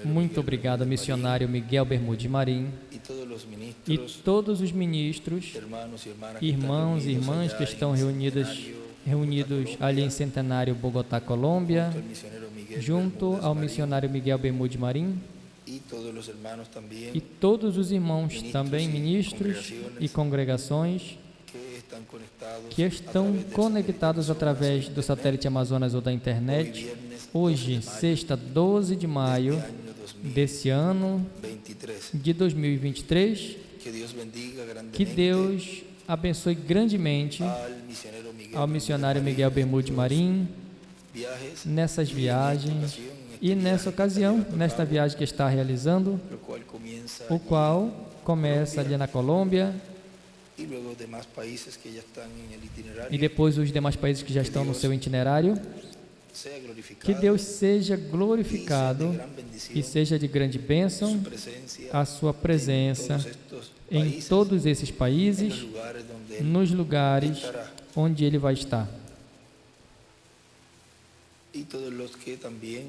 Muito obrigado, missionário Miguel Bermúdez Marim, e todos os ministros, irmãos e irmãs que estão reunidos ali em Centenário, Bogotá, Colômbia, junto ao missionário Miguel Bermúdez Marim, e todos os irmãos também, ministros e congregações que estão conectados através do satélite Amazonas ou da internet. Hoje, sexta, 12 de maio desse ano de 2023, que Deus abençoe grandemente ao missionário Miguel Bermúdez Marim nessas viagens e nessa ocasião, nesta viagem que está realizando, o qual começa ali na Colômbia e depois os demais países que já estão no seu itinerário. Que Deus seja glorificado e seja de grande bênção a sua presença em todos esses países, nos lugares onde Ele vai estar.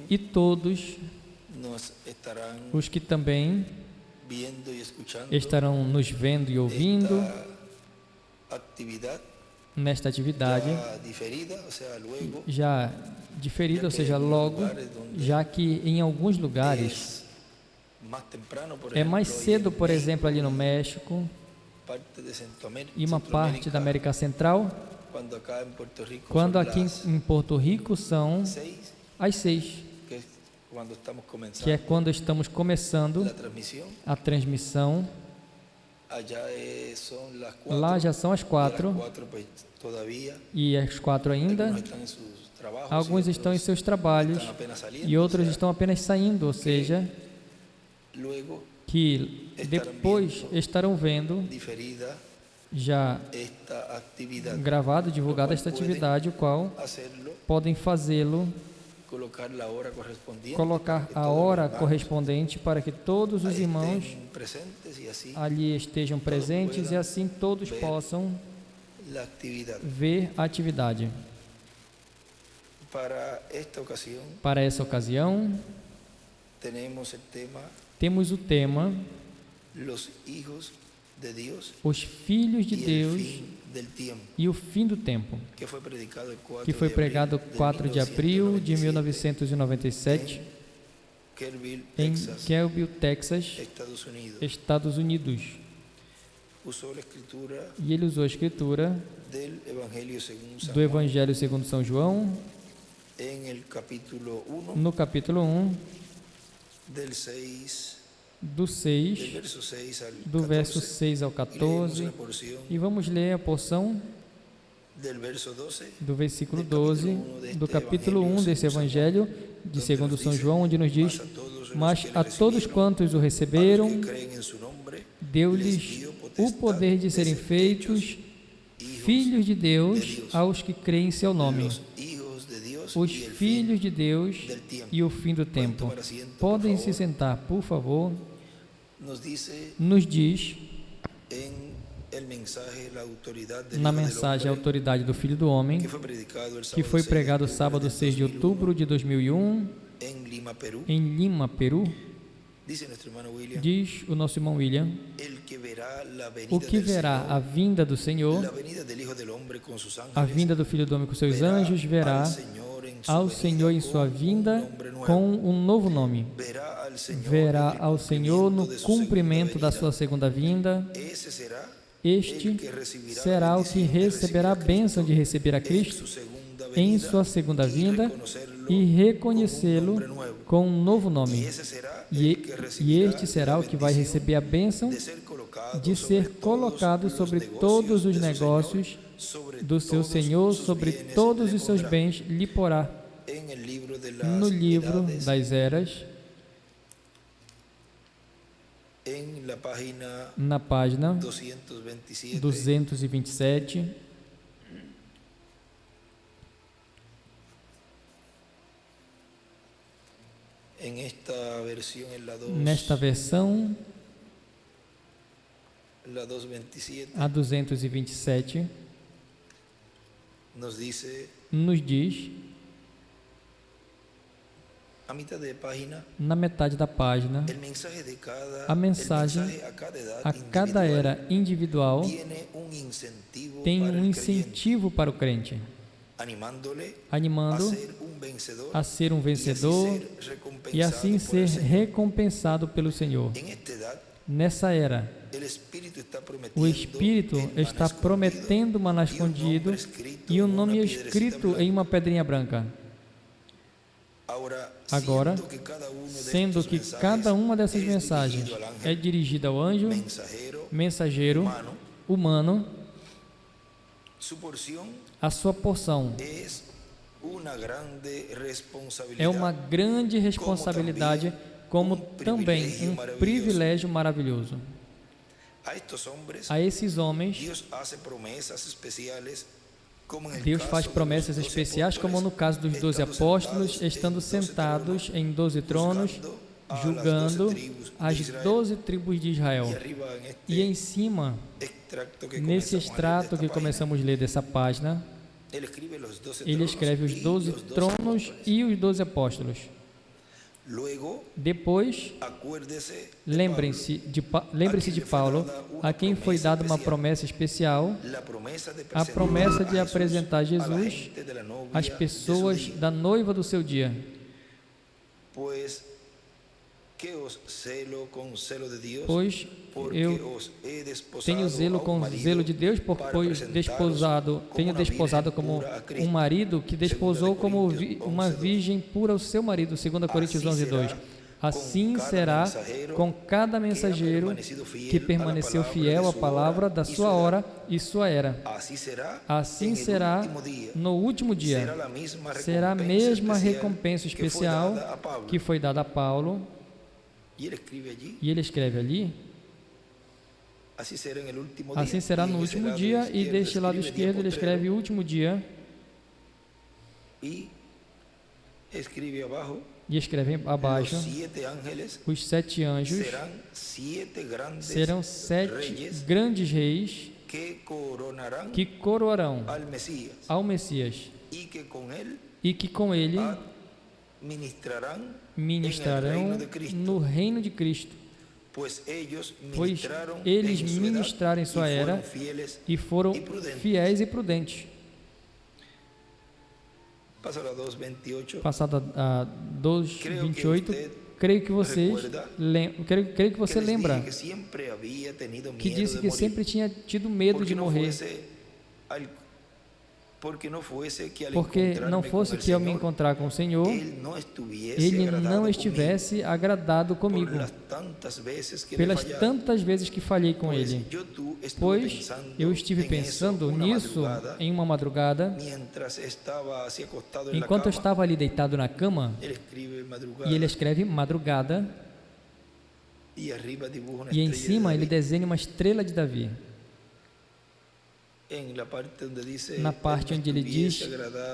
E todos os que também estarão nos vendo e ouvindo nesta atividade já diferida, ou seja, logo, já que em alguns lugares é mais cedo, por exemplo, ali no México e uma parte da América Central, quando aqui em Porto Rico são às 6, que é quando estamos começando a transmissão. Lá já são as 4 e às 4 ainda. Alguns estão em seus trabalhos e outros estão apenas saindo, ou seja, que depois estarão vendo já gravado, divulgado esta atividade, o qual podem fazê-lo, colocar a hora correspondente para que todos os irmãos ali estejam presentes e assim todos possam ver a atividade. Para essa ocasião, temos o tema Os Filhos de Deus e o Fim do Tempo, que foi pregado 4 de abril de 1997 em Kelby, Texas, Estados Unidos. E ele usou a escritura do Evangelho segundo São João, no capítulo 1, do verso 6 ao 14, e vamos ler a porção do versículo 12, do capítulo 1 desse Evangelho de segundo São João, onde nos diz: mas a todos quantos o receberam, deu-lhes o poder de serem feitos filhos de Deus aos que creem em seu nome. Os filhos de Deus e o fim do tempo. Podem se sentar, por favor. Nos diz na mensagem A Autoridade do Filho do Homem, que foi pregado sábado 6 de outubro de 2001 em Lima, Peru. Diz o nosso irmão William: o que verá a vinda do Senhor, a vinda do Filho do Homem com seus anjos, verá ao Senhor em sua vinda com um novo nome. Verá ao Senhor no cumprimento da sua segunda vinda. Este será o que receberá a bênção de receber a Cristo em sua segunda vinda e reconhecê-lo com um novo nome. E este será o que vai receber a bênção de ser colocado sobre todos os negócios do seu Senhor, sobre todos os seus bens lhe porá. No livro das eras, na página 227, nesta versão, a 227, nos diz: na metade da página, a mensagem a cada era individual tem um incentivo para o crente, animando a ser um vencedor e assim ser recompensado pelo Senhor. Nessa era, o Espírito está prometendo maná escondido e um nome escrito em uma pedrinha branca. Agora, sendo que cada uma dessas mensagens é dirigida ao anjo, mensageiro, humano, a sua porção é uma grande responsabilidade, como também um privilégio maravilhoso. A esses homens, Deus faz promessas especiais, como no caso dos 12 apóstolos, estando sentados em 12 tronos, julgando as 12 tribos de Israel. E em cima, nesse extrato que começamos a ler dessa página, ele escreve os 12 tronos e os 12 apóstolos. Depois, lembre-se de Paulo, a quem foi dada uma promessa especial, a promessa de apresentar Jesus às pessoas da noiva do seu dia. Pois eu tenho zelo com zelo de Deus, pois tenho desposado como um marido que desposou como uma virgem pura o seu marido, 2 Coríntios 11:2. Assim será com cada mensageiro que permaneceu fiel à palavra da sua hora e sua era. Assim será no último dia. Será a mesma recompensa especial que foi dada a Paulo. E ele escreve ali: assim será no último dia, e deste lado esquerdo ele escreve o último dia, e escreve abaixo: os 7 anjos serão 7 grandes reis que coroarão ao Messias, e que com ele ministrarão no reino de Cristo, pois eles ministraram em sua era e foram fiéis e prudentes. Passado a 2:28, creio que você lembra que disse que sempre tinha tido medo de morrer, porque não fosse que ao me encontrar com o Senhor, Ele não estivesse agradado comigo, pelas tantas vezes que falhei com Ele. Pois eu estive pensando nisso em uma madrugada, enquanto eu estava ali deitado na cama, e ele escreve madrugada, e em cima ele desenha uma estrela de Davi. Na parte onde ele diz,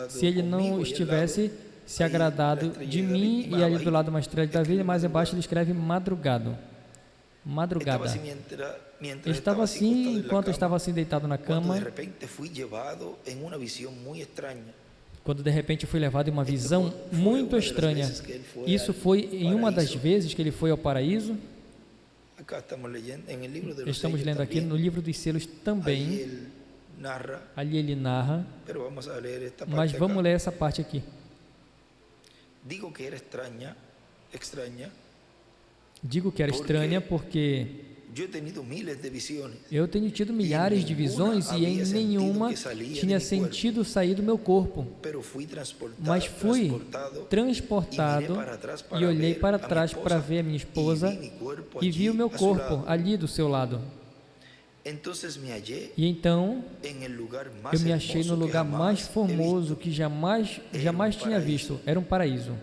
se ele não estivesse se agradado de mim, e ali do lado uma estrela de Davi, mais abaixo ele escreve madrugada. Estava assim, enquanto eu estava assim deitado na cama, quando de repente eu fui levado em uma visão muito estranha. Isso foi em uma das vezes que ele foi ao paraíso. Estamos lendo aqui no livro dos selos também. Ali ele narra, mas vamos ler essa parte aqui. Digo que era estranha porque eu tenho tido milhares de visões e em nenhuma tinha sentido sair do meu corpo, mas fui transportado e olhei para trás para ver a minha esposa e vi o meu corpo ali do seu lado. E então eu me achei no lugar mais formoso que jamais tinha visto. Era um paraíso.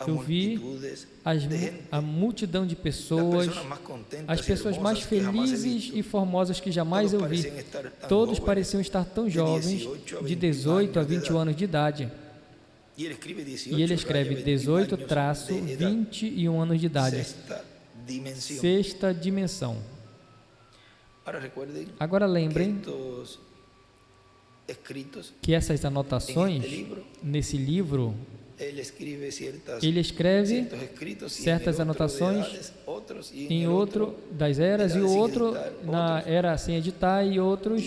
Eu vi a multidão de pessoas, as pessoas mais felizes e formosas que jamais eu vi. Todos pareciam estar tão jovens, de 18 a 21 anos de idade. E ele escreve 18-21 anos de idade. Sexta dimensão. Agora lembrem que essas anotações nesse livro ele escreve certas anotações em outro das eras, e o outro na era sem editar, e outros,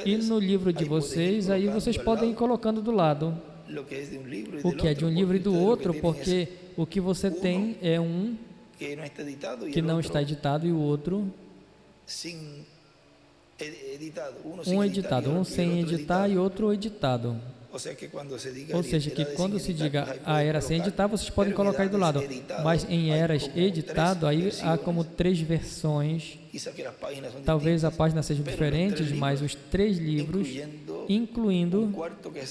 e no livro de vocês, aí vocês podem ir colocando do lado o que é de um livro e do outro, porque o que você tem é um que não está editado e o outro um editado, um sem editar e outro editado. Ou seja, que quando se diga a era sem editar, vocês podem colocar aí do lado, mas em eras editado, aí há como 3 versões. Talvez a página seja diferente, mas os 3 livros, incluindo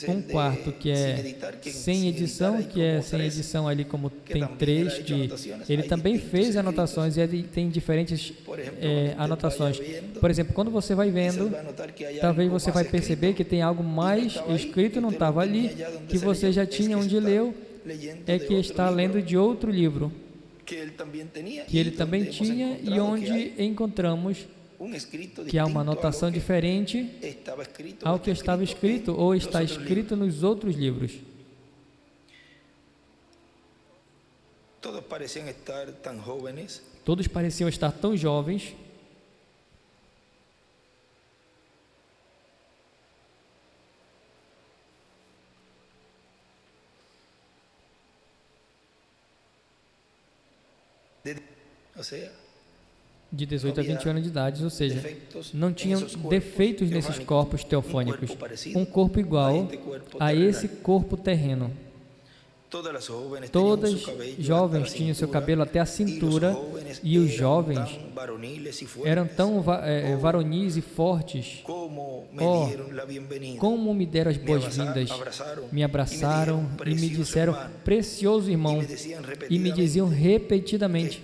um quarto que é sem edição, ali como tem 3, que ele também fez anotações e ele tem diferentes anotações. Por exemplo, quando você vai vendo, talvez você vai perceber que tem algo mais escrito, não estava ali, que você já tinha onde leu, é que está lendo de outro livro, que ele também tinha, e onde encontramos que há uma anotação diferente ao que estava escrito ou está escrito nos outros livros. Todos pareciam estar tão jovens. De 18 a 20 anos de idade, ou seja, não tinham defeitos nesses corpos teofônicos, um corpo igual a esse corpo terreno. Todas jovens tinham seu cabelo até a cintura, e os jovens eram tão varonis e fortes. Como me deram as boas-vindas, me abraçaram e me disseram, precioso irmão, e me diziam repetidamente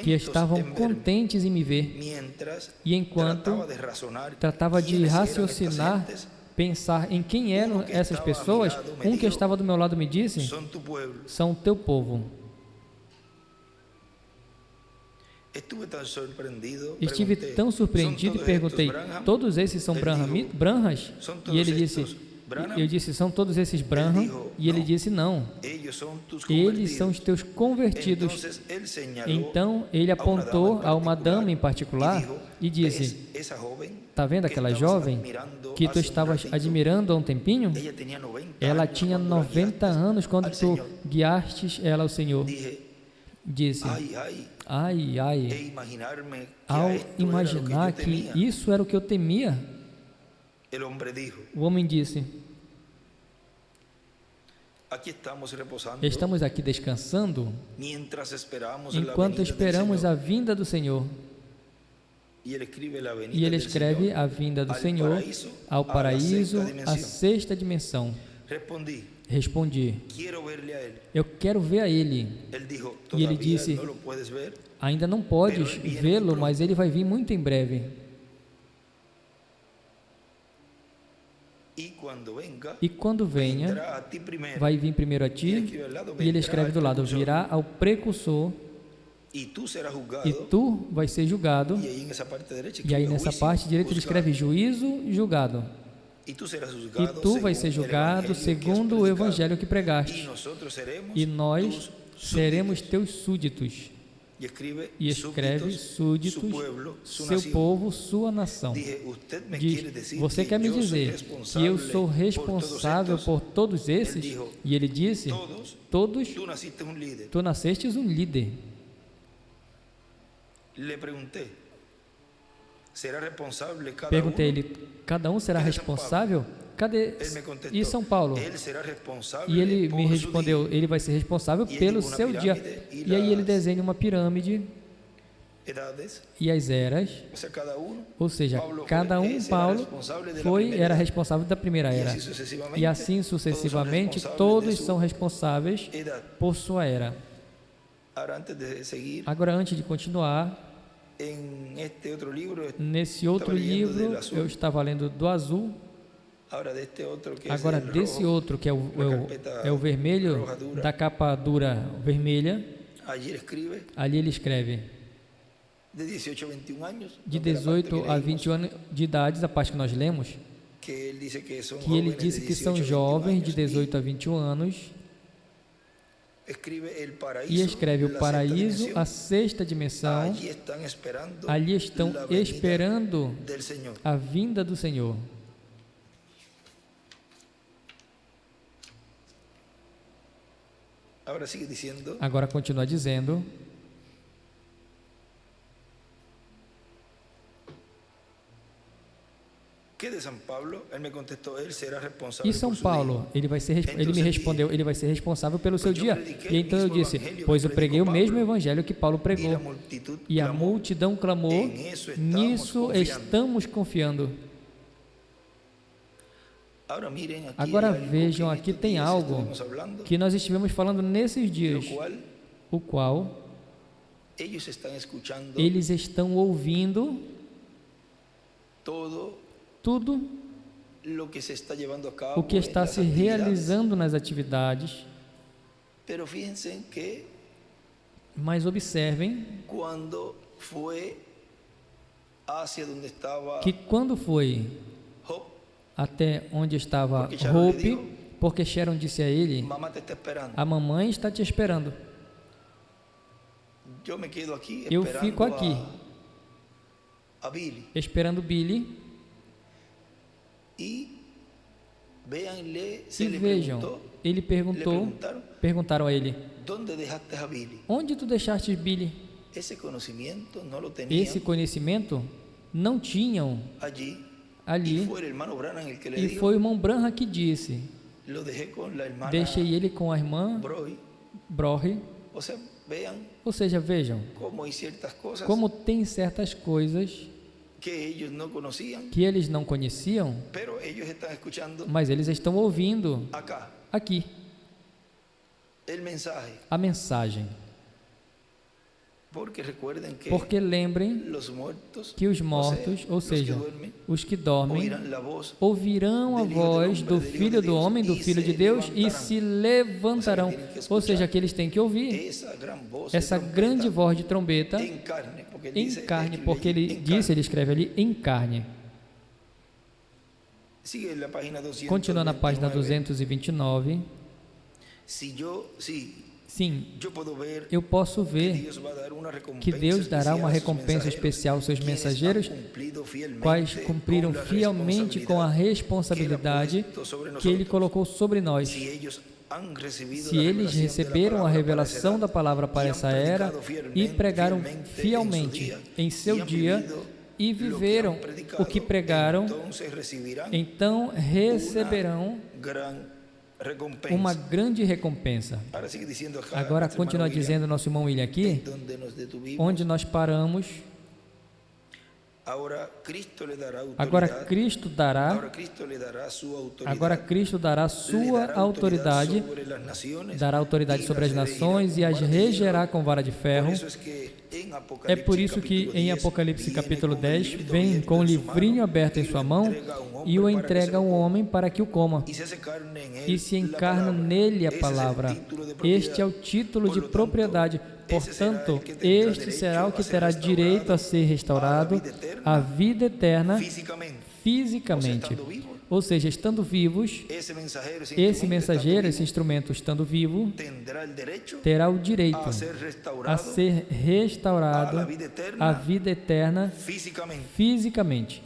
que estavam contentes em me ver. E enquanto tratava de raciocinar, pensar em quem eram essas pessoas, um que estava do meu lado me disse, são teu povo. Estive tão surpreendido e perguntei, todos esses são Brahmas? E ele disse, eu disse, são todos esses Brahmas? E ele disse, não, eles são os teus convertidos. Então ele apontou a uma dama em particular e disse, está vendo aquela jovem que tu estavas admirando há um tempinho? Ela tinha 90 anos quando tu guiastes ela ao Senhor. Disse, ai, ao imaginar que isso era o que eu temia, o homem disse, estamos aqui descansando enquanto esperamos a vinda do Senhor. E ele escreve a vinda do Senhor ao paraíso, à 6ª dimensão. Respondi, eu quero ver a Ele. E ele disse, ainda não podes vê-lo, mas ele vai vir muito em breve. E quando venha, vai vir primeiro a ti, e ele escreve do lado, virá ao precursor, e tu vai ser julgado. E aí nessa parte direita ele escreve juízo, julgado. E tu vai ser julgado segundo o evangelho que pregaste, e nós seremos teus súditos. E escreve súditos, seu povo, sua nação. Diz, você quer me dizer que eu sou responsável por todos esses? E ele disse, todos, tu nascestes um líder. Perguntei a ele, cada um será responsável? Cadê? E São Paulo? E ele me respondeu, ele vai ser responsável pelo seu dia. E aí ele desenha uma pirâmide e as eras, ou seja, cada um, Paulo era responsável da primeira era, e assim sucessivamente todos são responsáveis por sua era. Agora, antes de continuar, nesse outro livro eu estava lendo do azul. Agora desse outro que é o vermelho, da capa dura vermelha, ali ele escreve de 18 a 21 anos de idade, a parte que nós lemos, que ele disse que são jovens de 18 a 21 anos e escreve o paraíso, a sexta dimensão. Ali estão esperando a vinda do Senhor. Agora continua dizendo: e São Paulo, ele me respondeu, ele vai ser responsável pelo seu dia. E então eu disse: pois eu preguei o mesmo evangelho que Paulo pregou. E a multidão clamou: nisso estamos confiando. Agora vejam, aqui tem algo que nós estivemos falando nesses dias, o qual eles estão ouvindo tudo o que está se realizando nas atividades. Mas observem que quando foi até onde estava Hope, porque Sharon disse a ele: a mamãe está te esperando. Eu fico aqui esperando Billy. E vejam, ele perguntaram a ele: onde tu deixaste Billy? Esse conhecimento não tinham ali, e foi o irmão Branham que disse: deixei ele com a irmã Brohe. Ou seja, vejam como tem certas coisas que eles não conheciam, mas eles estão ouvindo aqui a mensagem. Porque lembrem que os mortos, ou seja, os que dormem, ouvirão a voz do Filho do Homem, do Filho de Deus, e se levantarão. Ou seja, que eles têm que ouvir essa grande voz de trombeta em carne, porque ele disse, ele escreve ali, em carne. Continua na página 229. Sim, eu posso ver que Deus dará uma recompensa especial aos seus mensageiros, quais cumpriram fielmente com a responsabilidade que Ele colocou sobre nós. Se eles receberam a revelação da palavra para essa era e pregaram fielmente em seu dia e viveram o que pregaram, então receberão uma grande recompensa. Agora continua dizendo nosso irmão William aqui, onde nós paramos. Agora Cristo dará sua autoridade, dará autoridade sobre as nações e as regerá com vara de ferro. É por isso que em Apocalipse capítulo 10 vem com o livrinho aberto em sua mão e o entrega ao homem para que o coma. E se encarna nele a palavra. Este é o título de propriedade. Portanto, este será o que terá direito a ser restaurado à vida eterna fisicamente. Ou seja, estando vivos, esse mensageiro, esse instrumento estando vivo, terá o direito a ser restaurado à vida eterna fisicamente.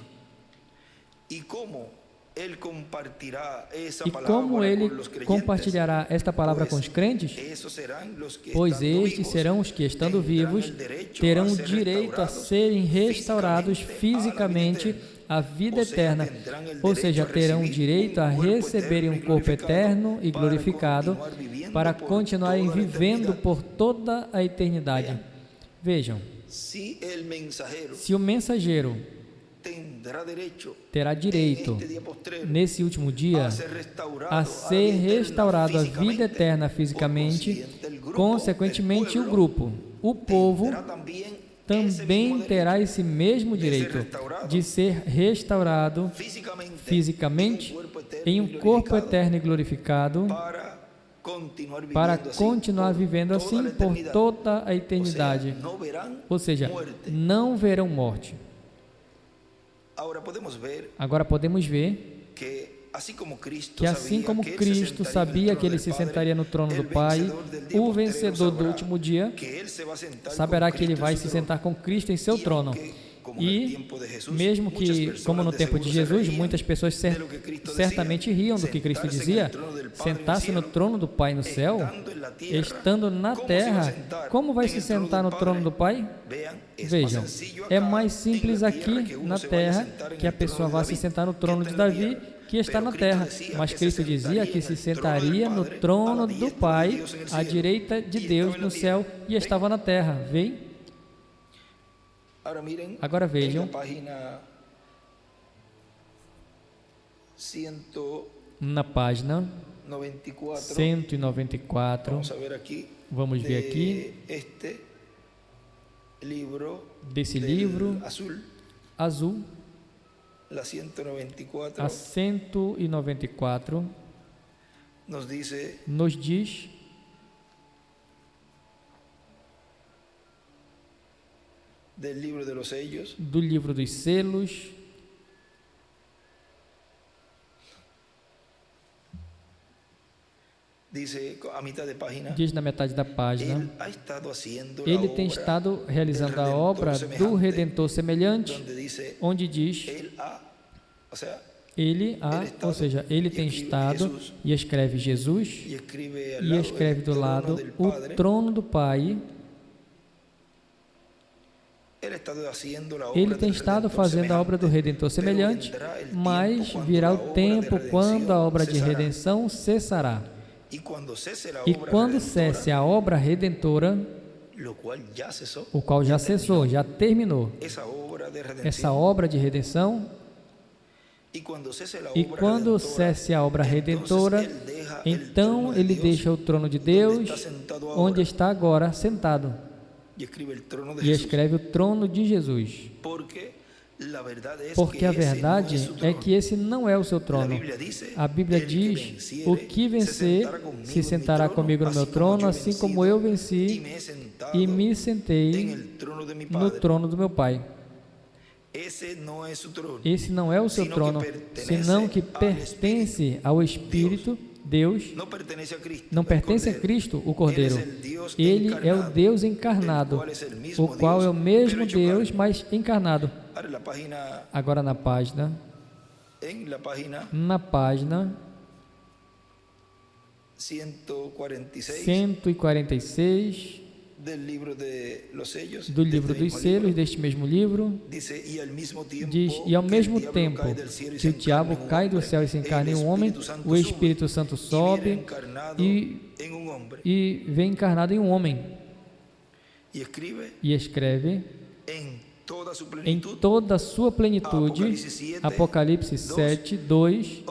E como ele compartilhará esta palavra com os crentes? Pois estes serão os que, estando vivos, terão o direito a serem restaurados fisicamente à vida eterna, ou seja, terão o direito a receberem um corpo eterno e glorificado para continuarem vivendo por toda a eternidade. Vejam, se o mensageiro terá direito, nesse último dia, a ser restaurado à vida eterna fisicamente, consequentemente o grupo, o povo, também terá esse mesmo direito de ser restaurado fisicamente em um corpo eterno e glorificado para continuar vivendo assim por toda a eternidade. Ou seja, não verão morte. Agora podemos ver que assim como Cristo sabia que Ele se sentaria no trono do Pai, o vencedor do último dia saberá que ele vai se sentar com Cristo em seu trono. E mesmo que, como no tempo de Jesus, muitas pessoas certamente riam do que Cristo dizia, sentar-se no trono do Pai no céu, estando na terra, como vai se sentar no trono do Pai? Vejam, é mais simples aqui na terra que a pessoa vá se sentar no trono de Davi, que está na terra, mas Cristo dizia que se sentaria no trono do Pai, à direita de Deus no céu, e estava na terra. Veem? Agora vejam, na página 194, vamos ver aqui, desse livro azul, a 194, nos diz do livro dos selos, diz na metade da página, ele tem estado realizando a obra do Redentor semelhante, onde diz, ou seja, ele tem estado, e escreve Jesus, e escreve do lado o trono do Pai. Ele tem estado fazendo a obra do Redentor semelhante, mas virá o tempo quando a obra de redenção cessará. E quando cesse a obra redentora, o qual já cessou, já terminou, essa obra de redenção, e quando cesse a obra redentora, então ele deixa o trono de Deus, onde está agora sentado, e escreve o trono de Jesus. Porque a verdade é que esse não é o seu trono. A Bíblia diz, o que vencer se sentará comigo no meu trono, assim como eu venci e me sentei no trono do meu Pai. Esse não é o seu trono, senão que pertence ao Espírito. Deus não pertence a Cristo, o Cordeiro. Ele é o Deus encarnado, o qual é o mesmo Deus, mas encarnado. Agora na página 146 do livro dos selos, deste mesmo livro, diz, e ao mesmo tempo que o diabo cai do céu e se encarna em um homem, o Espírito Santo sobe e vem encarnado em um homem, e escreve em toda a sua plenitude, Apocalipse 7, 2,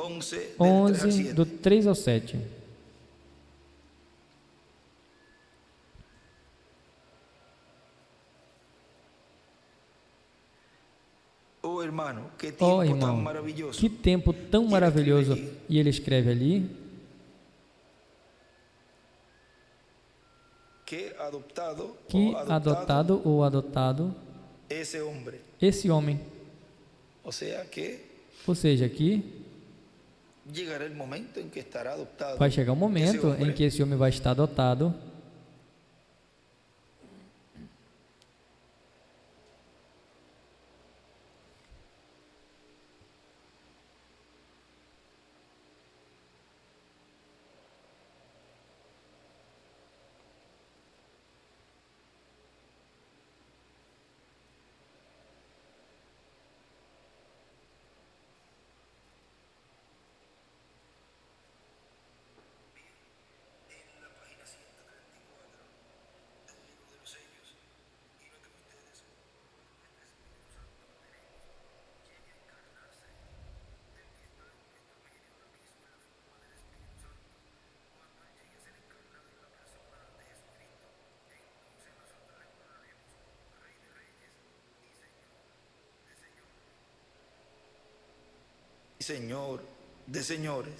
11, do 3 ao 7. Irmão, que tempo tão maravilhoso! E ele escreve ali que adotado ou adotado esse homem. Ou seja, que vai chegar um momento em que esse homem vai estar adotado.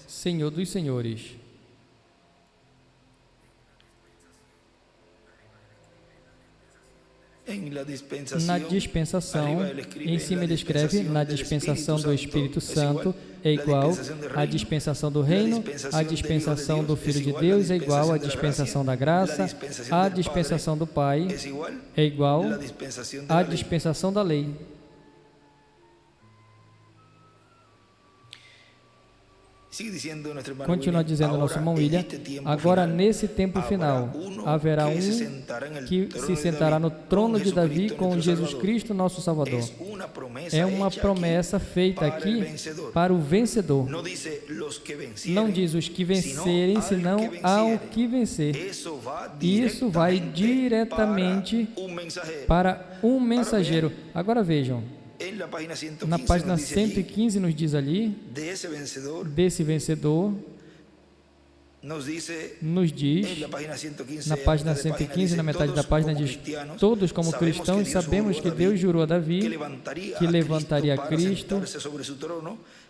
Senhor dos senhores. Na dispensação, em cima ele escreve, na dispensação do Espírito Santo é igual, a dispensação do reino, a dispensação do Filho de Deus é igual, a dispensação da graça, a dispensação do Pai é igual, a dispensação da lei. Continua dizendo nosso irmão William, agora nesse tempo final, haverá um que se sentará no trono de Davi com Jesus Cristo, nosso Salvador. É uma promessa feita aqui para o vencedor. Não diz os que vencerem, senão ao que vencer. E isso vai diretamente para um mensageiro. Agora vejam. Na página 115 nos diz ali, desse vencedor, nos diz, na página 115, na metade da página, diz, todos como cristãos sabemos que Deus jurou a Davi que levantaria Cristo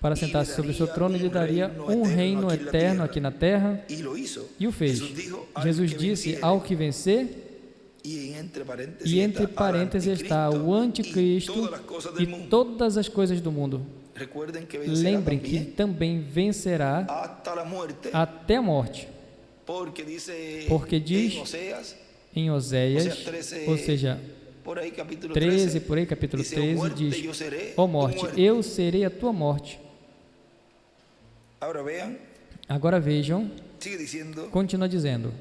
para sentar-se sobre o seu trono e lhe daria um reino eterno aqui na terra, e o fez. Jesus disse, ao que vencer, e entre parênteses está o anticristo e todas as coisas do mundo. Lembrem que também vencerá até a morte. Porque diz em Oséias, ou seja, 13, por aí, capítulo 13, diz, ó morte, eu serei a tua morte. Agora vejam, continua dizendo,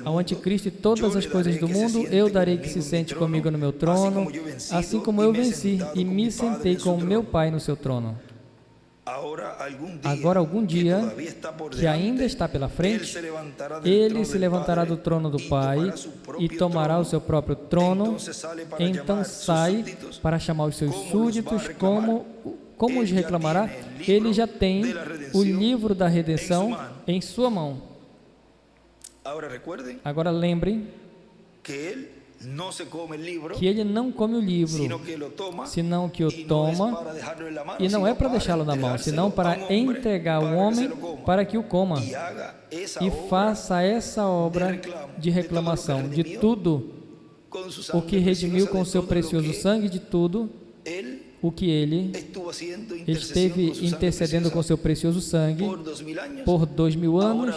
ao anticristo e todas as coisas do mundo, eu darei que se sente comigo no meu trono, assim como eu venci e me sentei com o meu Pai no seu trono. Agora, algum dia, que ainda está pela frente, ele se levantará do trono do Pai e tomará o seu próprio trono, então sai para chamar os seus súditos, como os reclamará? Ele já tem o livro da redenção em sua mão. Agora lembrem que ele não come o livro, senão que o toma, e não é para deixá-lo na mão, senão para entregar o homem para que o coma e faça essa obra de reclamação de tudo o que redimiu com seu precioso sangue, de tudo o que ele esteve intercedendo com seu precioso sangue por 2000 anos,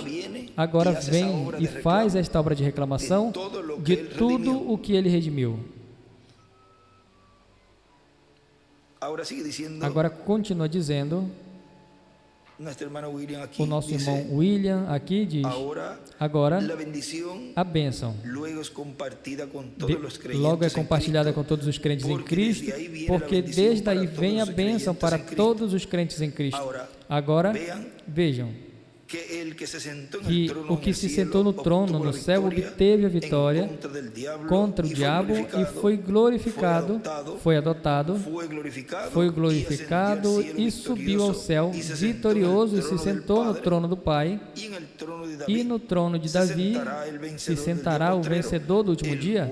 agora vem e faz esta obra de reclamação de tudo o que ele redimiu. Agora continua dizendo, o nosso irmão William aqui diz, agora a bênção logo é compartilhada com todos os crentes em Cristo, porque desde aí vem a bênção para todos os crentes em Cristo. Agora vejam que o que se sentou no trono no céu obteve a vitória contra o diabo e foi glorificado, foi adotado, foi glorificado e subiu ao céu vitorioso e se sentou no trono do Pai, e no trono de Davi se sentará o vencedor do último dia,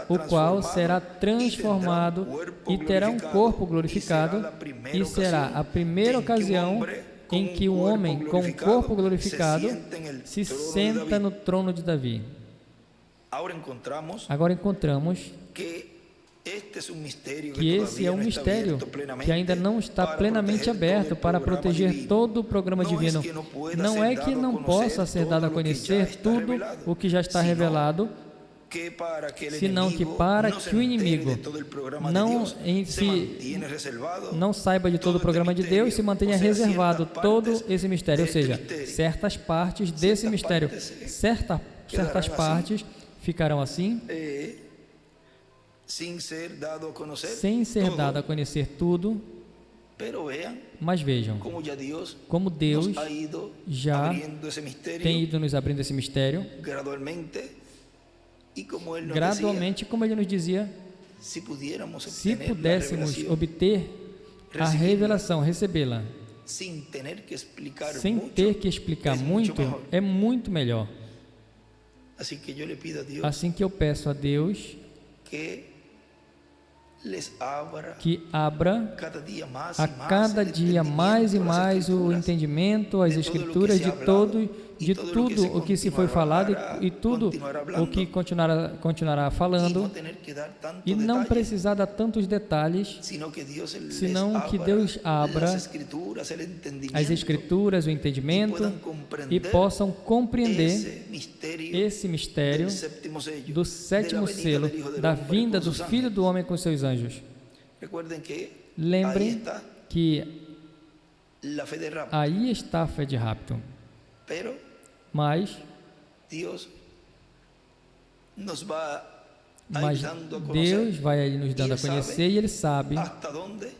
o qual será transformado e terá um corpo glorificado, e será a primeira ocasião em que um homem com um corpo glorificado se senta no trono de Davi. Agora encontramos que esse é um mistério que ainda não está plenamente aberto para proteger todo o programa divino. Não é que não possa ser dado a conhecer tudo o que já está revelado, senão que para que o inimigo não saiba de todo o programa de Deus, se mantenha reservado todo esse mistério, ou seja, certas partes desse mistério, certas partes ficarão assim, sem ser dado a conhecer tudo. Mas vejam, como Deus já tem ido nos abrindo esse mistério, gradualmente, como ele nos dizia, se pudéssemos obter a revelação, recebê-la, sem ter que explicar muito, é muito melhor. Assim que eu peço a Deus que abra a cada dia mais e mais o entendimento, as Escrituras de tudo o que se foi falado e tudo o que continuará falando, e não precisar dar tantos detalhes, senão que Deus abra as Escrituras, o entendimento, e possam compreender esse mistério do sétimo selo, da vinda do Filho do Homem com seus anjos. Lembrem que aí está a fé de rapto. Mas Deus vai aí nos dando a conhecer, e Ele sabe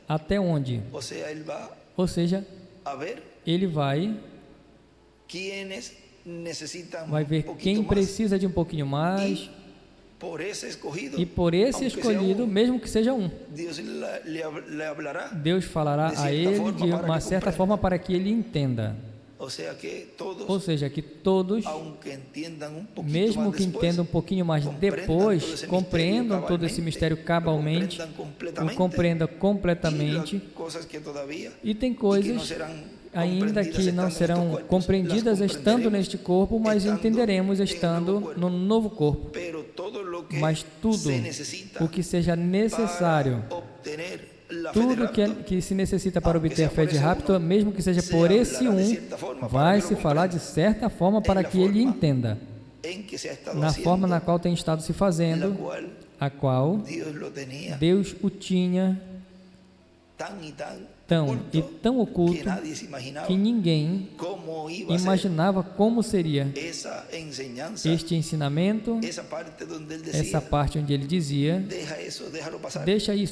até onde. Ou seja, Ele vai ver quem precisa de um pouquinho mais, e por esse escolhido, mesmo que seja um, Deus falará a ele de uma certa forma para que ele entenda. Ou seja, que todos, mesmo que entendam um pouquinho mais depois, compreendam todo esse mistério cabalmente, o compreendam completamente. E tem coisas ainda que não serão compreendidas estando neste corpo, mas entenderemos estando no novo corpo. Mas tudo o que seja necessário, tudo que se necessita para obter a fé de rapto, mesmo que seja por esse vai se falar de certa forma para que ele entenda, na forma na qual tem estado se fazendo, a qual Deus o tinha tão oculto que ninguém imaginava como seria este ensinamento, essa parte onde ele dizia: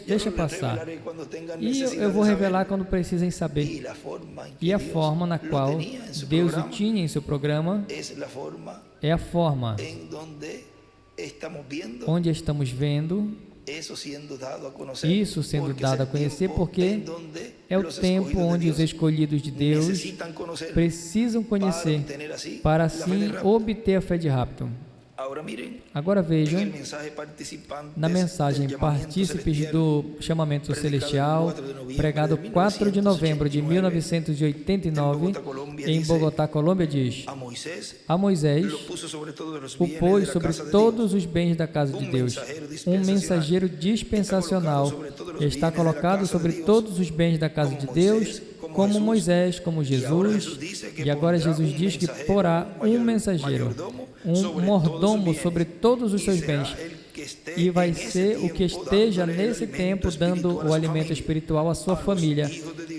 deixa passar, e eu vou revelar quando precisem saber. E a forma na qual Deus o tinha em seu programa é a forma onde estamos vendo isso sendo dado a conhecer, porque é o tempo onde os escolhidos de Deus precisam conhecer para assim obter a fé de rapto. Agora vejam, na mensagem Partícipes do Chamamento Celestial, pregado 4 de novembro de 1989, em Bogotá, Colômbia, diz: a Moisés o pôs sobre todos os bens da casa de Deus. Um mensageiro dispensacional está colocado sobre todos os bens da casa de Deus, como Moisés, como Jesus, e agora Jesus diz que porá um mensageiro, um mordomo sobre todos os seus bens, e vai ser o que esteja nesse tempo dando o alimento espiritual à sua família,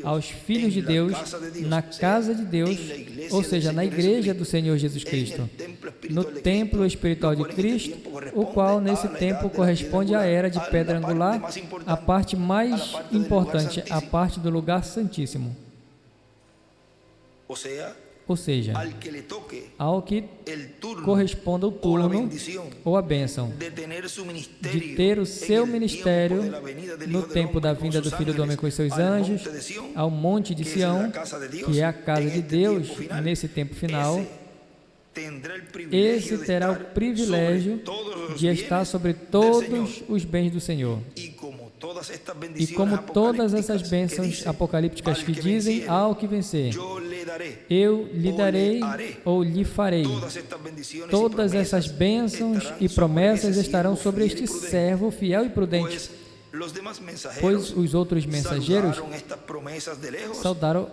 aos filhos de Deus, na casa de Deus, ou seja, na igreja do Senhor Jesus Cristo, no templo espiritual de Cristo, o qual nesse tempo corresponde à era de pedra angular, a parte mais importante, a parte do lugar santíssimo. Ou seja, ao que corresponda o turno ou a bênção de ter o seu ministério no tempo da vinda do Filho do Homem com os seus anjos, ao monte de Sião, que é a casa de Deus nesse tempo final. Esse terá o privilégio de estar sobre todos os bens do Senhor. E como todas essas bênçãos apocalípticas que dizem: ao que vencer, eu lhe darei ou lhe farei. Todas essas bênçãos e promessas estarão sobre este servo fiel e prudente, pois os outros mensageiros saudaram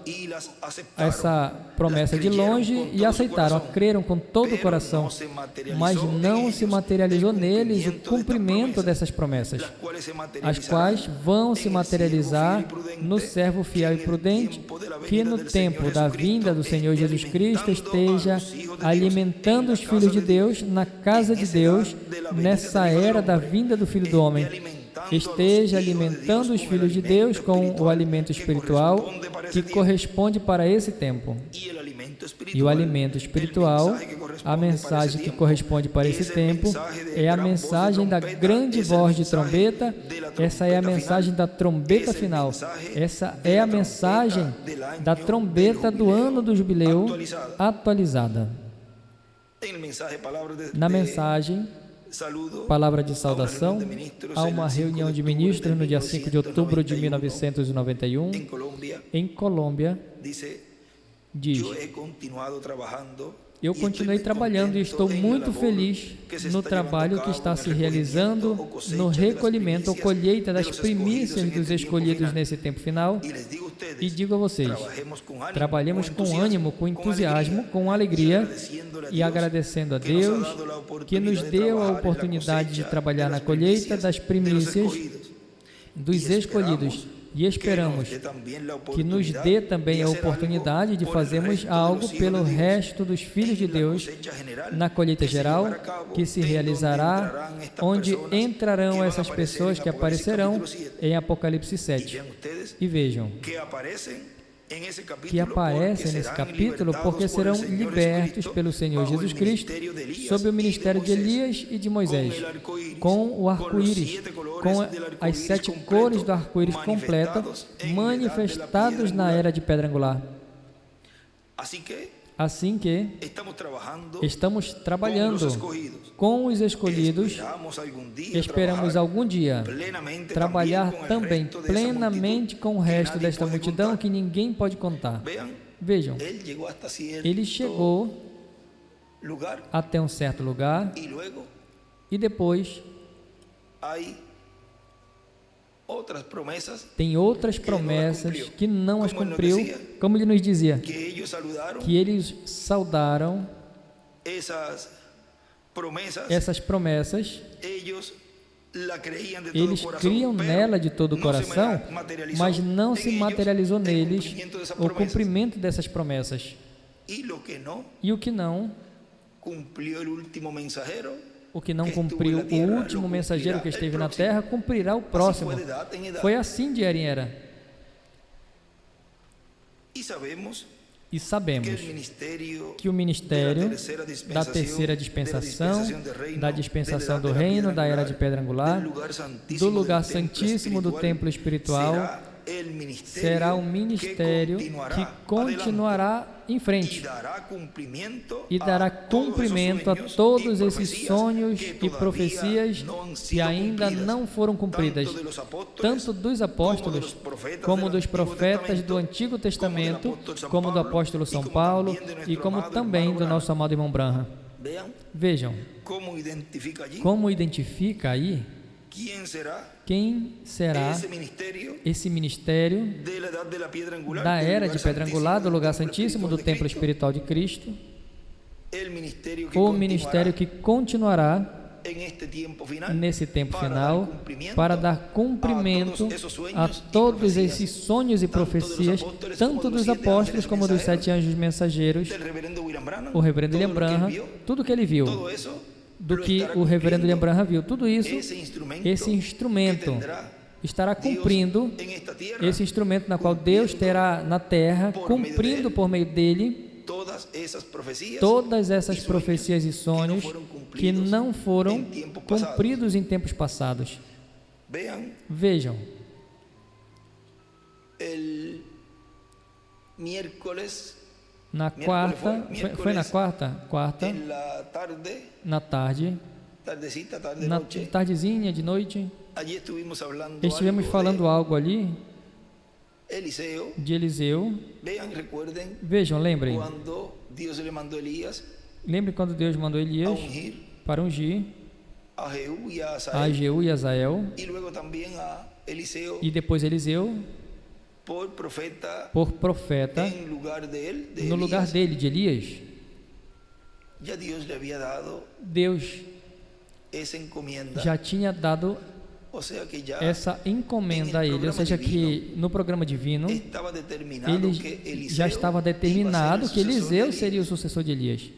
essa promessa de longe e aceitaram, creram com todo o coração, mas não se materializou neles o cumprimento dessas promessas, as quais vão se materializar no servo fiel e prudente, que no tempo da vinda do Senhor Jesus Cristo esteja alimentando os filhos de Deus na casa de Deus, nessa era da vinda do Filho do Homem, esteja alimentando os filhos de Deus com o alimento espiritual que corresponde para esse tempo. E o alimento espiritual, a mensagem que corresponde para esse tempo, é a mensagem da grande voz de trombeta. Essa é a mensagem da trombeta final. Essa é a mensagem da trombeta do ano do jubileu atualizada. Na mensagem palavra de saudação a uma reunião de ministros no dia 5 de outubro de 1991, em Colômbia, diz: eu continuei trabalhando e estou muito feliz no trabalho que está se realizando no recolhimento ou colheita das primícias dos escolhidos nesse tempo final. E digo a vocês, trabalhemos com ânimo, com entusiasmo, com alegria e agradecendo a Deus que nos deu a oportunidade de trabalhar na colheita das primícias dos escolhidos. E esperamos que nos dê também a oportunidade de fazermos algo pelo resto dos filhos de Deus na colheita geral, que se realizará, onde entrarão essas pessoas que aparecerão em Apocalipse 7. E vejam, que aparecem nesse capítulo porque serão libertos pelo Senhor Jesus Cristo sob o ministério de Elias e de Moisés, com o arco-íris, com as 7 cores do arco-íris completa, manifestados na era de pedra angular. Assim que estamos trabalhando com os escolhidos, esperamos algum dia trabalhar também plenamente com o resto desta multidão que ninguém pode contar. Vejam, ele chegou até um certo lugar e depois tem outras promessas que não as cumpriu, como ele nos dizia, que eles saudaram essas promessas, eles criam nela de todo o coração, mas não se materializou neles o cumprimento dessas promessas. E o que não cumpriu o último mensageiro que esteve na terra, cumprirá o próximo. Foi assim de era em era. E sabemos que o ministério da terceira dispensação, da dispensação do reino, da era de pedra angular, do lugar santíssimo do templo espiritual, será um ministério que continuará em frente e dará cumprimento a todos esses sonhos e profecias que ainda não foram cumpridas, tanto dos apóstolos como dos profetas do Antigo Testamento, como do apóstolo São Paulo e como também do nosso amado irmão Branham. Vejam como identifica aí quem será esse ministério da era de pedra angular, do lugar santíssimo, do templo espiritual de Cristo, o ministério que continuará nesse tempo final para dar cumprimento a todos esses sonhos e profecias, tanto dos apóstolos como dos 7 anjos mensageiros, o reverendo William Branham, tudo que ele viu, do que o reverendo William Branham viu, tudo isso, esse instrumento estará cumprindo, esse instrumento na qual Deus terá na terra, cumprindo por meio dele todas essas profecias e sonhos que não foram cumpridos em tempos passados. Vejam, na quarta, foi na quarta, na tarde, na tardezinha de noite, estivemos falando algo ali de Eliseu. Vejam, lembrem quando Deus mandou Elias para ungir a Jeú e a Azael, e depois Eliseu por profeta no lugar dele, de Elias. Deus já tinha dado essa encomenda a ele, ou seja, que no programa divino ele já estava determinado que Eliseu seria o sucessor de Elias.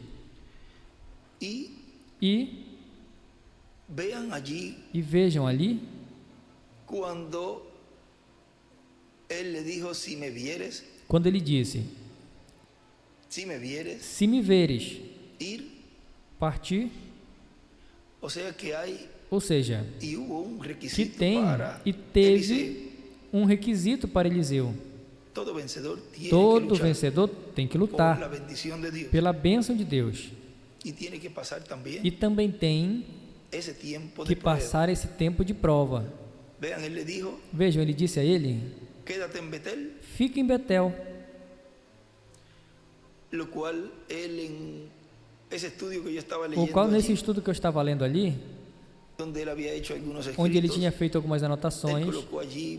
E vejam ali, quando ele disse: se me veres partir, ou seja, que tem e teve um requisito para Eliseu. Todo vencedor tem que lutar pela bênção de Deus. E também tem que passar esse tempo de prova. Vejam, ele disse a ele: fica em Betel. O qual, nesse estudo que eu estava lendo ali, onde ele tinha feito algumas anotações,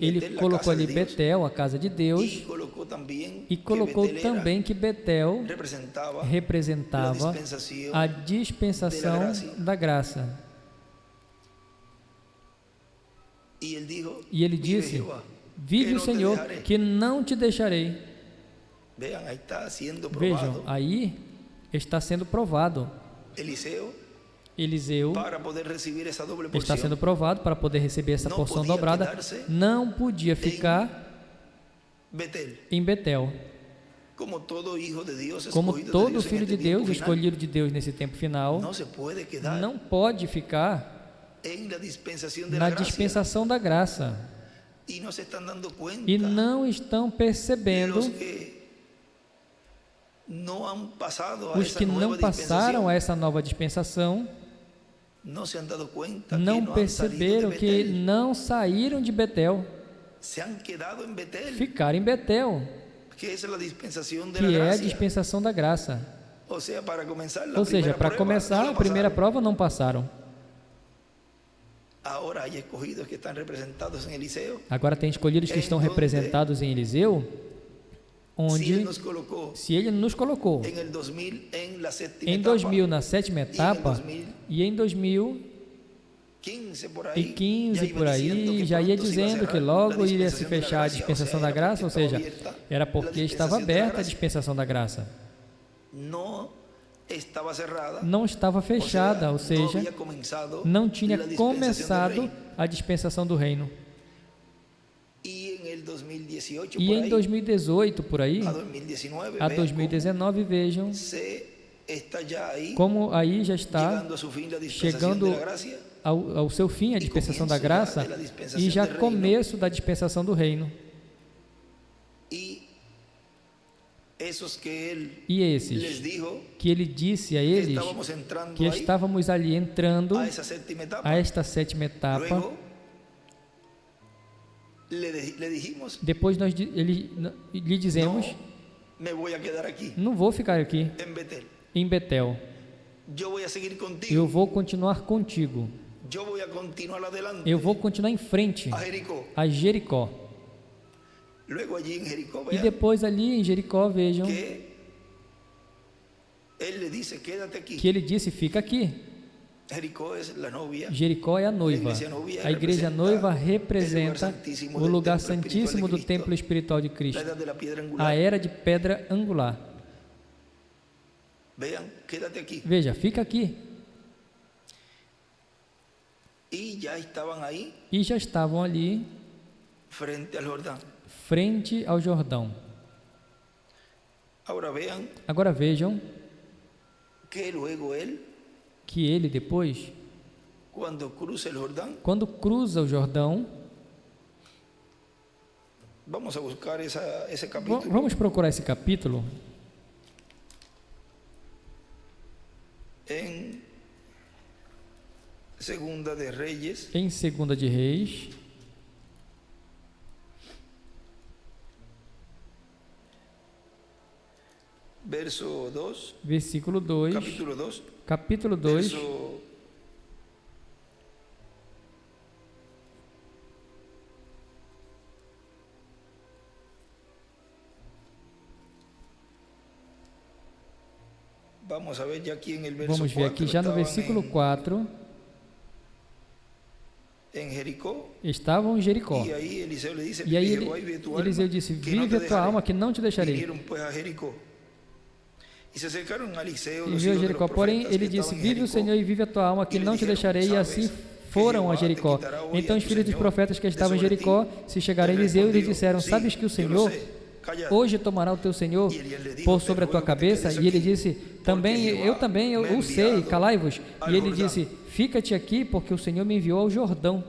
ele colocou ali Betel, a casa de Deus, e colocou também que Betel representava a dispensação da graça. E ele disse: vive o Senhor, que não te deixarei. Vejam, aí está sendo provado. Eliseu está sendo provado para poder receber essa porção dobrada. Não podia ficar em Betel. Como todo filho de Deus, escolhido de Deus nesse tempo final, não pode ficar na dispensação da graça. E não estão percebendo, os que não passaram a essa nova dispensação, não perceberam que não saíram de Betel, ficaram em Betel, que é a dispensação da graça. Ou seja, para começar, a primeira prova não passaram. Agora tem escolhidos que estão representados em Eliseu, onde, se ele nos colocou em 2000 na sétima etapa, e em 2015 por aí, já ia dizendo que logo iria se fechar a dispensação da graça, ou seja, era porque estava aberta a dispensação da graça. Não estava fechada, ou seja, não tinha começado a dispensação do reino. E em 2018, por aí, a 2019, vejam como aí já está chegando ao seu fim a dispensação da graça e já começo da dispensação do reino. E esses que ele disse a eles que estávamos ali entrando a esta sétima etapa, depois nós lhe dizemos: não vou ficar aqui em Betel, eu vou continuar contigo, eu vou continuar em frente a Jericó. E depois ali em Jericó, vejam que ele disse: fica aqui. Jericó é a noiva. A igreja noiva representa o lugar santíssimo do templo espiritual de Cristo, a era de pedra angular. Veja, fica aqui. E já estavam ali frente ao Jordão. Agora vejam que ele depois, quando cruza o Jordão, vamos procurar esse capítulo em Segunda de Reis, versículo 2, capítulo 2, vamos ver aqui já no versículo 4, estavam em Jericó, e aí Eliseu disse: vive a tua alma, que não te deixarei. E viu a Jericó, porém ele disse: vive o Senhor e vive a tua alma, que não te deixarei. E assim foram a Jericó. Então os filhos dos profetas que estavam em Jericó se chegaram a Eliseu e lhe disseram: sabes que o Senhor hoje tomará o teu Senhor por sobre a tua cabeça? E ele disse: eu também eu sei, calai-vos. E ele disse: fica-te aqui, porque o Senhor me enviou ao Jordão.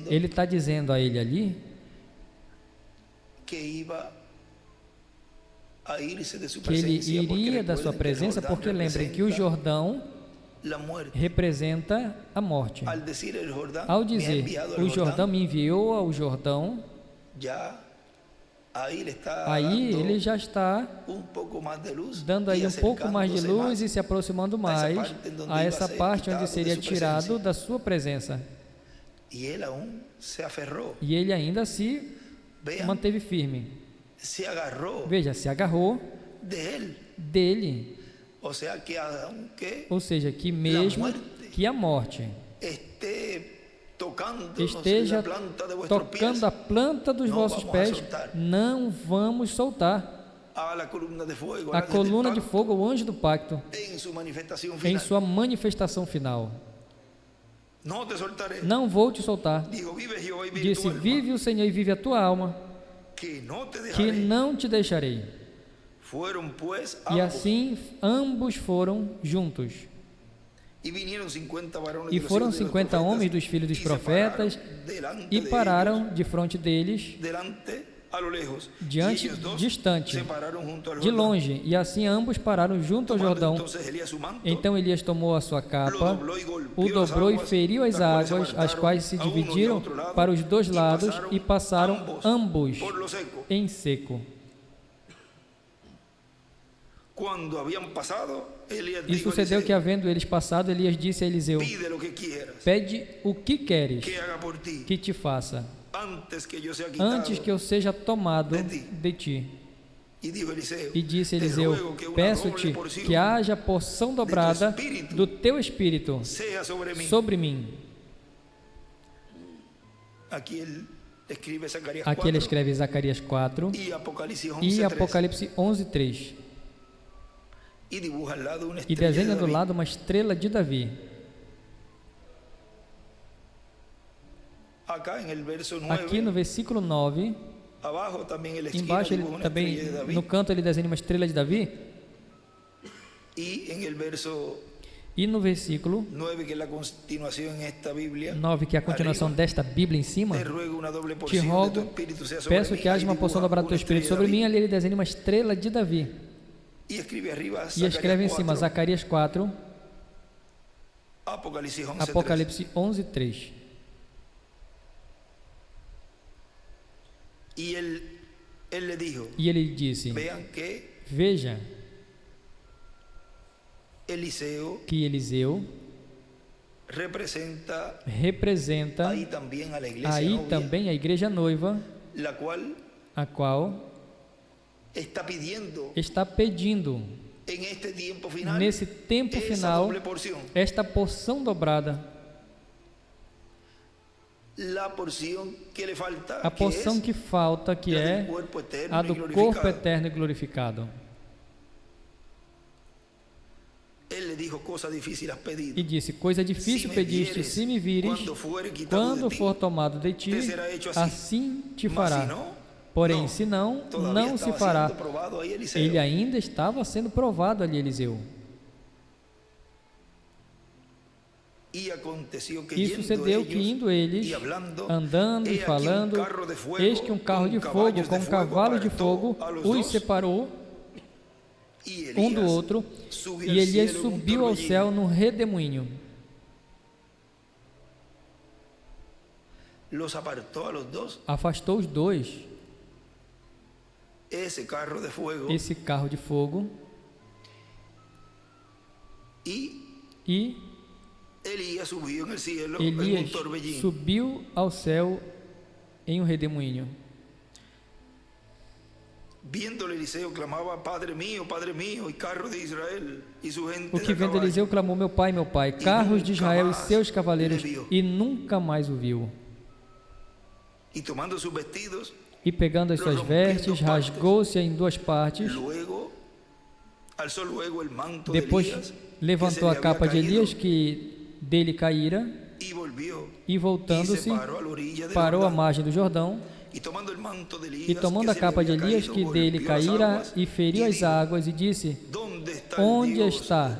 Ele está dizendo a ele ali que ele iria da sua presença, porque lembrem que o Jordão representa a morte. Ao dizer, o Jordão me enviou ao Jordão, aí ele já está dando aí um pouco mais de luz e se aproximando mais a essa parte onde seria tirado da sua presença. E ele ainda se manteve firme. Veja, se agarrou dele. Ou seja, que mesmo que a morte esteja tocando a planta dos vossos pés, não vamos soltar. A coluna de fogo, o anjo do pacto, em sua manifestação final. Não vou te soltar. Disse, vive o Senhor e vive a tua alma, que não te deixarei. E assim ambos foram juntos. E foram 50 homens dos filhos dos profetas e pararam de frente deles, distante, de longe, e assim ambos pararam junto ao Jordão. Então Elias tomou a sua capa, o dobrou e feriu as águas, as quais se dividiram para os dois lados e passaram ambos em seco. E sucedeu que, havendo eles passado, Elias disse a Eliseu, pede o que queres que te faça, antes que eu seja tomado de ti. E disse Eliseu, peço-te que haja porção dobrada do teu espírito sobre mim. Aqui ele escreve Zacarias 4 e Apocalipse 11:3. E desenha do lado uma estrela de Davi. Aqui no versículo 9, embaixo ele também, no canto ele desenha uma estrela de Davi. E no versículo 9, que é a continuação desta Bíblia em cima, te rogo, peço que haja uma porção dobrada do teu espírito sobre mim. Ali ele desenha uma estrela de Davi. E escreve em cima Zacarias 4, Apocalipse 11:3. E ele disse, veja que Eliseu representa aí também a igreja noiva, a qual está pedindo nesse tempo final esta porção dobrada, a porção que falta, que é a do corpo eterno e glorificado. E disse, coisa difícil pediste, se me vires, quando for tomado de ti, assim te fará. Porém, se não, não se fará. Ele ainda estava sendo provado ali, Eliseu. E sucedeu que, indo eles, andando e falando, eis que um carro de fogo com um cavalo de fogo os separou um do outro, e Elias subiu ao céu num redemoinho. Afastou os dois. Esse carro de fogo, e Elias subiu ao céu em um redemoinho. O que vendo Eliseu clamou, meu pai, carros de Israel e seus cavaleiros, e nunca mais o viu. E pegando as suas vestes, rasgou-se em duas partes. Depois levantou a capa de Elias que dele caíra, e voltando-se, parou à margem do Jordão, e tomando a capa de Elias que dele caíra, e feriu as águas, e disse, onde está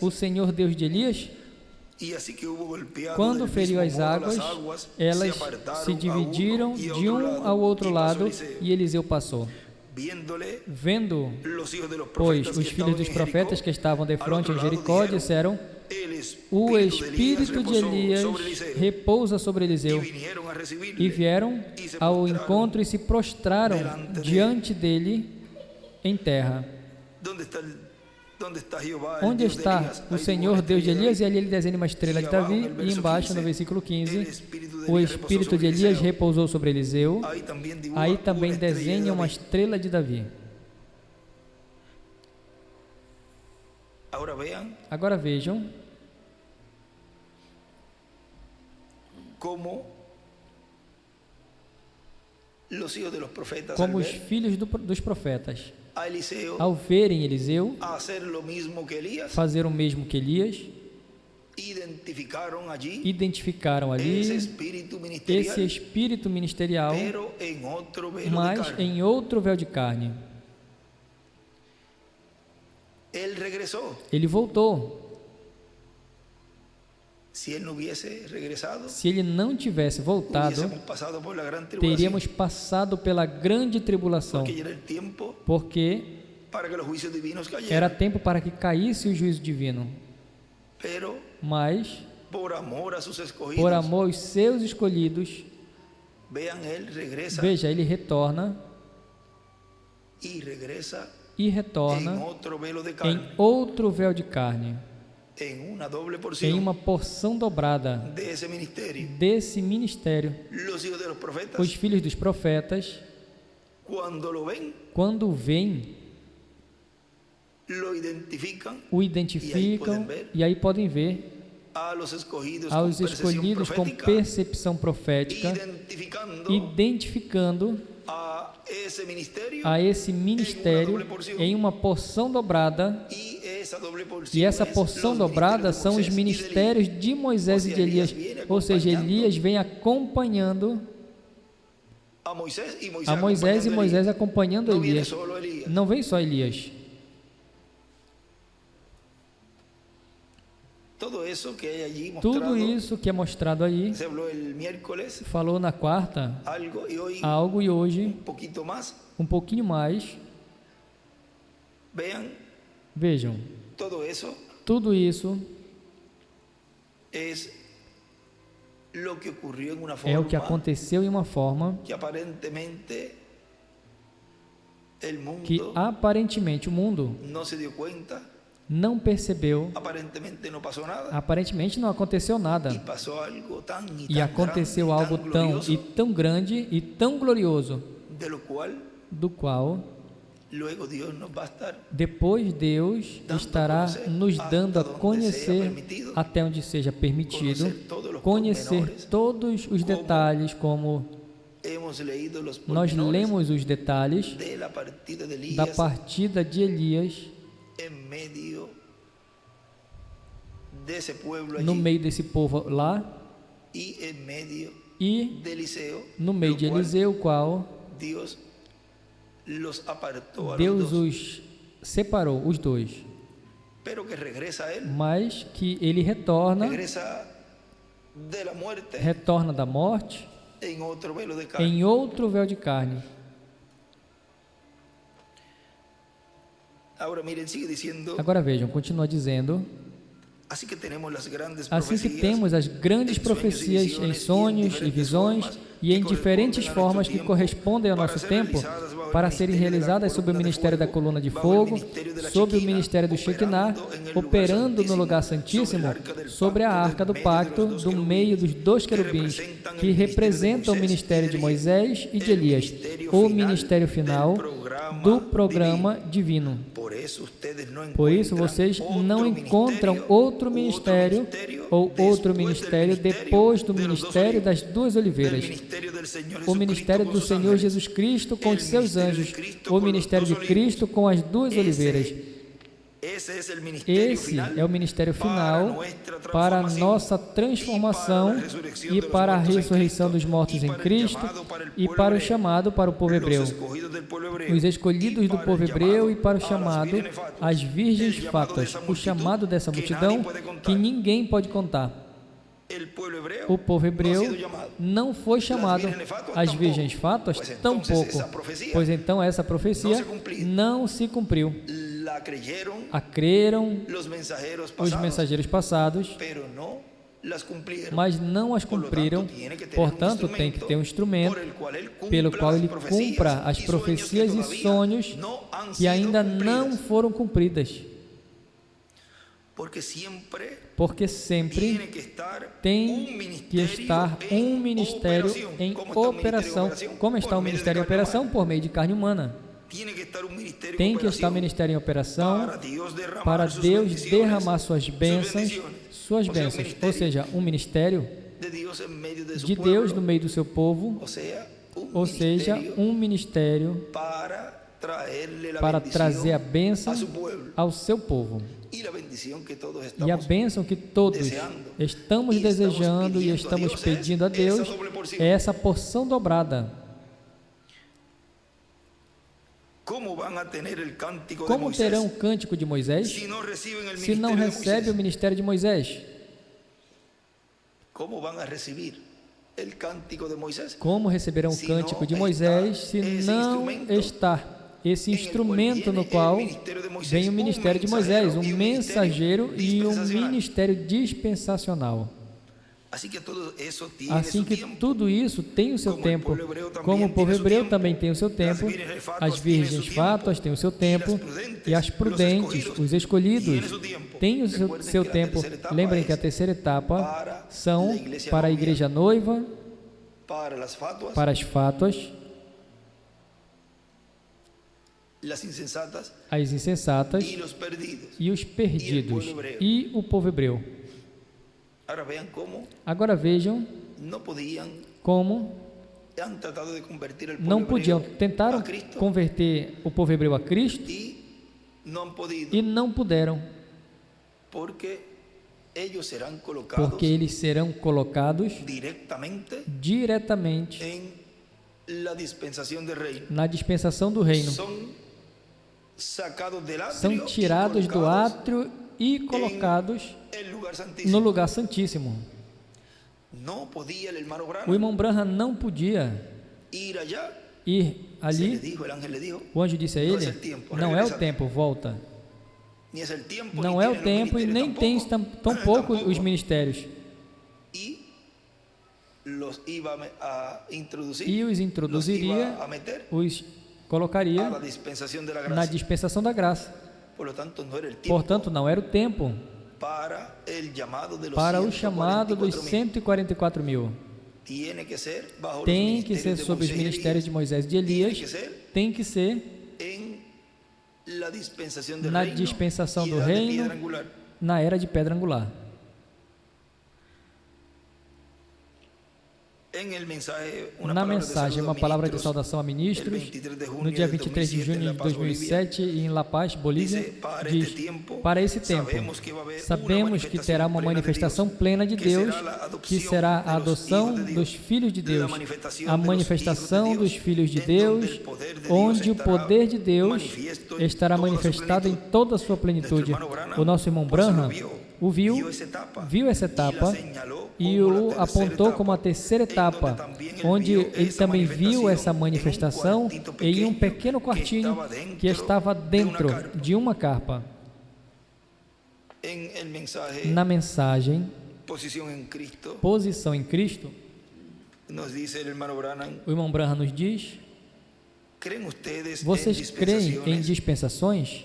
o Senhor Deus de Elias? Quando feriu as águas, elas se dividiram de um ao outro lado, e Eliseu passou. Vendo, pois, os filhos dos profetas que estavam defronte em Jericó, disseram, o espírito de Elias repousa sobre Eliseu. E vieram ao encontro e se prostraram diante dele em terra. Onde está o Senhor Deus de Elias? E ali ele desenha uma estrela de Davi. E embaixo, no versículo 15, o espírito de Elias repousou sobre Eliseu. Aí também desenha uma estrela de Davi. Agora vejam como os filhos dos profetas, ao verem Eliseu fazer o mesmo que Elias, identificaram ali esse espírito ministerial, mas em outro véu de carne. Ele voltou. Se ele não tivesse voltado, teríamos passado pela grande tribulação, porque era tempo para que caísse o juízo divino. Mas, por amor aos seus escolhidos, veja, ele retorna e retorna em outro véu de carne, em uma porção dobrada desse ministério. Os filhos dos profetas, quando o veem, o identificam, e aí podem ver aos escolhidos com percepção profética, identificando a esse ministério em uma porção dobrada, e essa porção dobrada são os ministérios de Moisés e de Elias, ou seja, Elias vem acompanhando a Moisés e Moisés acompanhando Elias. Não vem só Elias. Tudo isso que é mostrado aí, falou na quarta algo, e hoje um pouquinho mais. Vejam, tudo isso é o que aconteceu em uma forma que aparentemente o mundo não percebeu, aparentemente não aconteceu nada, e aconteceu algo tão grande e tão glorioso, do qual depois Deus estará nos dando a conhecer, até onde seja permitido, conhecer todos os detalhes, como nós lemos os detalhes da partida de Elias no meio desse povo lá, e no meio de Eliseu, qual Deus os separou, os dois, mas que ele retorna da morte em outro véu de carne. Agora vejam, continua dizendo: assim que temos as grandes profecias em sonhos e visões e em diferentes formas que correspondem ao nosso tempo, para serem realizadas sob o ministério da coluna de fogo, sob o ministério do Shekinah, operando no lugar santíssimo, sobre a arca do pacto, do meio dos dois querubins, que representam o ministério de Moisés e de Elias, o ministério final do programa divino. Por isso, vocês não encontram outro ministério ou outro ministério depois do ministério das duas oliveiras, o ministério do Senhor Jesus Cristo com os seus anjos, o ministério de Cristo com as duas oliveiras. Esse é o ministério final para a nossa transformação e para a ressurreição dos mortos em Cristo, e para o chamado para o povo hebreu, os escolhidos do povo hebreu, e para o chamado as virgens fátuas, o chamado dessa multidão que ninguém pode contar. O povo hebreu não foi chamado, as virgens fátuas tampouco, pois então essa profecia não se cumpriu. a creram os mensageiros passados, mas não as cumpriram. Portanto, tem que ter um instrumento pelo qual ele cumpra as profecias e sonhos que ainda não foram cumpridas. Porque sempre tem que estar um ministério em operação. Como está o ministério em operação? Por meio de carne humana. Tem que estar o ministério em operação para Deus derramar suas bênçãos. Ou seja, um ministério de Deus no meio do seu povo, ou seja, um ministério para trazer a bênção ao seu povo. E a bênção que todos estamos desejando e estamos pedindo a Deus é essa porção dobrada. Como terão o cântico de Moisés se não recebem o ministério de Moisés? Como receberão o cântico de Moisés se não está esse instrumento no qual vem o ministério de Moisés, um mensageiro e um ministério dispensacional? Assim que tudo isso tem o seu tempo, como o povo hebreu também tem o seu tempo, as virgens fátuas têm o seu tempo, e as prudentes, os escolhidos, têm o seu tempo. Lembrem que a terceira etapa são para a igreja noiva, para as fátuas, as insensatas e os perdidos, e o povo hebreu. Agora vejam como não podiam, tentaram converter o povo hebreu a Cristo e não puderam, porque eles serão colocados diretamente na dispensação do reino. São tirados do átrio e colocados no lugar santíssimo. O irmão Branham não podia ir ali. O anjo disse a ele: não é o tempo, volta. Não é o tempo e nem tem tão pouco os ministérios. E os introduziria, os colocaria na dispensação da graça. Portanto, não era o tempo para o chamado dos 144 mil. Tem que ser sob os ministérios de Moisés e de Elias, tem que ser na dispensação do reino, na era de pedra angular. Na mensagem, uma palavra de saudação a ministros, no dia 23 de junho de 2007, em La Paz, Bolívia, diz: para esse tempo, sabemos que terá uma manifestação plena de Deus, que será a adoção dos filhos de Deus, a manifestação dos filhos de Deus, onde o poder de Deus estará manifestado em toda a sua plenitude. O nosso irmão Branham viu essa etapa e o apontou como a terceira etapa, onde ele também viu essa manifestação em um pequeno quartinho que estava dentro de uma carpa. Na mensagem, posição em Cristo, o irmão Branham nos diz: vocês creem em dispensações?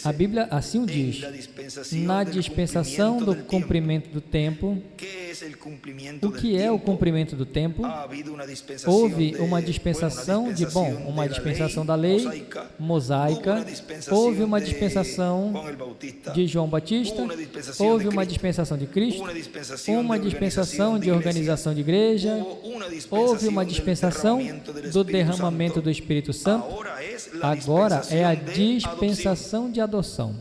A Bíblia assim o diz. Na dispensação do cumprimento do tempo, o que é o cumprimento do tempo? Houve uma dispensação uma dispensação da lei mosaica, houve uma dispensação de João Batista, houve uma dispensação de Cristo, uma dispensação de organização de igreja, houve uma dispensação do derramamento do Espírito Santo. Agora é a dispensação de adoção.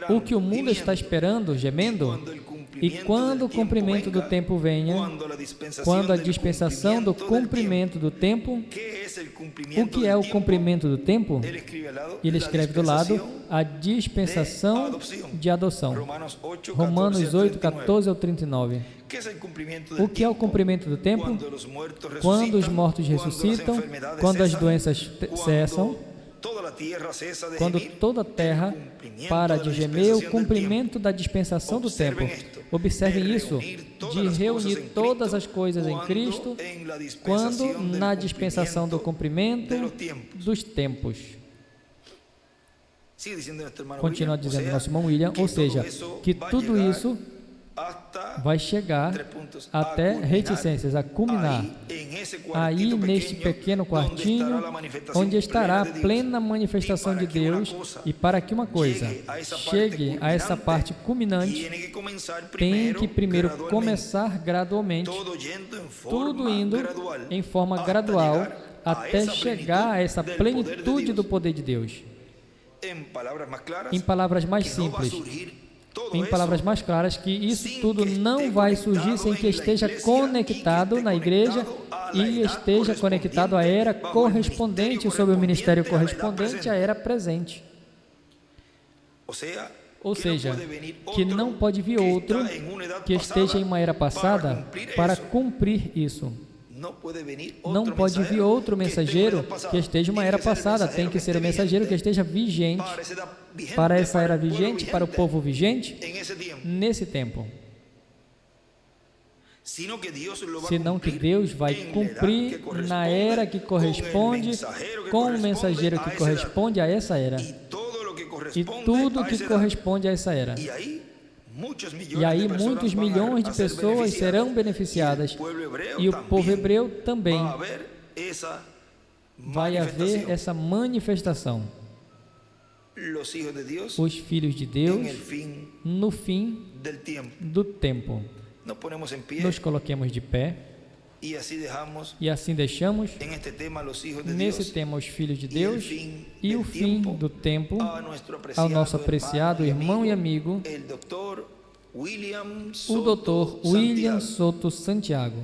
O que o mundo está esperando, gemendo, e quando o cumprimento do tempo venha, quando a dispensação do cumprimento do tempo, o que é o cumprimento do tempo? Ele escreve do lado: a dispensação de adoção. Romanos 8, 14 ao 39. O que é o cumprimento do tempo? Quando os mortos ressuscitam, quando as doenças cessam, Quando toda a terra para de gemer, o cumprimento da dispensação do tempo. Observem isso, de reunir todas as coisas em Cristo, quando na dispensação do cumprimento dos tempos. Continua dizendo nosso irmão William, ou seja, que tudo isso vai chegar até reticências, a culminar aí neste pequeno quartinho, onde estará a plena manifestação de Deus. E para que uma coisa chegue a essa parte culminante, tem que primeiro começar gradualmente, tudo indo em forma gradual, até chegar a essa plenitude do poder de Deus. Em palavras mais simples, em palavras mais claras, que isso tudo não vai surgir sem que esteja conectado na igreja e esteja conectado à era correspondente, sob o ministério correspondente à era presente. Ou seja, que não pode vir outro que esteja em uma era passada para cumprir isso. Não pode vir outro mensageiro que esteja em uma era passada, tem que ser o mensageiro que esteja vigente, para essa era vigente, para o povo vigente, nesse tempo. Senão que Deus vai cumprir na era que corresponde, com o mensageiro que corresponde a essa era, e tudo que corresponde a essa era. E aí muitos milhões de pessoas serão beneficiadas, e o povo hebreu também vai haver essa manifestação. Os filhos de Deus no fim do tempo. Nos coloquemos de pé e assim deixamos nesse tema os filhos de Deus e o fim do tempo ao nosso apreciado irmão e amigo, o Dr. William Soto Santiago.